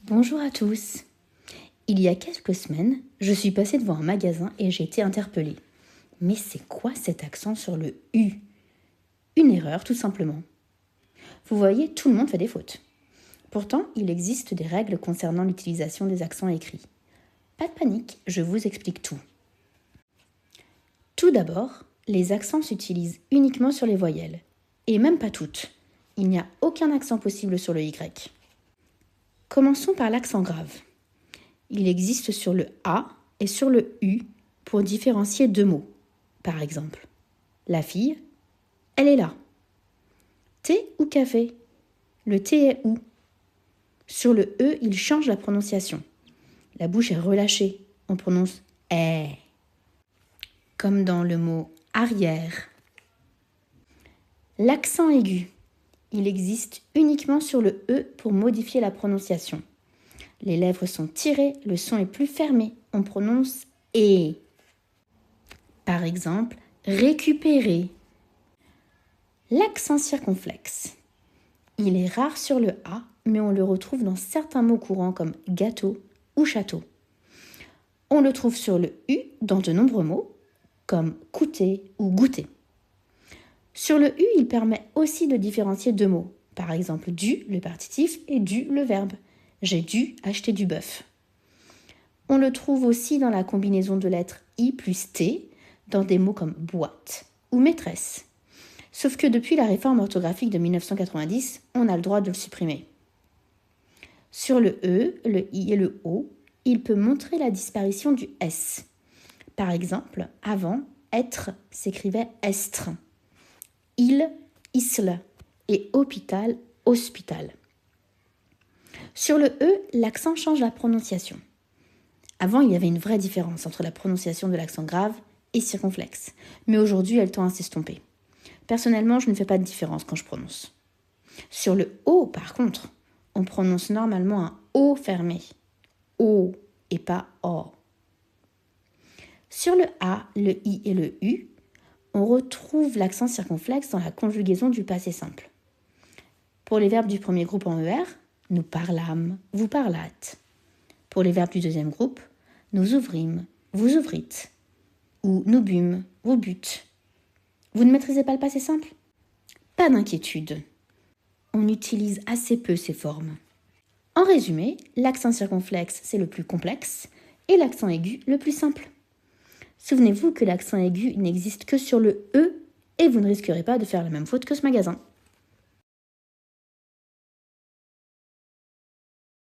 Bonjour à tous. Il y a quelques semaines, je suis passée devant un magasin et j'ai été interpellée. Mais c'est quoi cet accent sur le U? Une erreur, tout simplement. Vous voyez, tout le monde fait des fautes. Pourtant, il existe des règles concernant l'utilisation des accents écrits. Pas de panique, je vous explique tout. Tout d'abord, les accents s'utilisent uniquement sur les voyelles. Et même pas toutes. Il n'y a aucun accent possible sur le Y. Commençons par l'accent grave. Il existe sur le A et sur le U pour différencier deux mots. Par exemple, la fille, elle est là. Thé ou café? Le thé est où? Sur le E, il change la prononciation. La bouche est relâchée. On prononce eh. Comme dans le mot arrière. L'accent aigu. Il existe uniquement sur le E pour modifier la prononciation. Les lèvres sont tirées, le son est plus fermé. On prononce E. Par exemple, récupérer. L'accent circonflexe. Il est rare sur le A, mais on le retrouve dans certains mots courants comme gâteau ou château. On le trouve sur le U dans de nombreux mots, comme coûter ou goûter. Sur le U, il permet aussi de différencier deux mots. Par exemple, du, le partitif, et du, le verbe. J'ai dû acheter du bœuf. On le trouve aussi dans la combinaison de lettres I plus T, dans des mots comme boîte ou maîtresse. Sauf que depuis la réforme orthographique de 1990, on a le droit de le supprimer. Sur le E, le I et le O, il peut montrer la disparition du S. Par exemple, avant, être s'écrivait estre. Il, isle et hôpital, hospital. Sur le E, l'accent change la prononciation. Avant, il y avait une vraie différence entre la prononciation de l'accent grave et circonflexe, mais aujourd'hui, elle tend à s'estomper. Personnellement, je ne fais pas de différence quand je prononce. Sur le O, par contre, on prononce normalement un O fermé. O et pas O. Sur le A, le I et le U, on retrouve l'accent circonflexe dans la conjugaison du passé simple. Pour les verbes du premier groupe en ER, nous parlâmes, vous parlâtes. Pour les verbes du deuxième groupe, nous ouvrîmes, vous ouvrîtes. Ou nous bûmes, vous bûtes. Vous ne maîtrisez pas le passé simple? Pas d'inquiétude. On utilise assez peu ces formes. En résumé, l'accent circonflexe, c'est le plus complexe et l'accent aigu, le plus simple. Souvenez-vous que l'accent aigu n'existe que sur le E et vous ne risquerez pas de faire la même faute que ce magasin.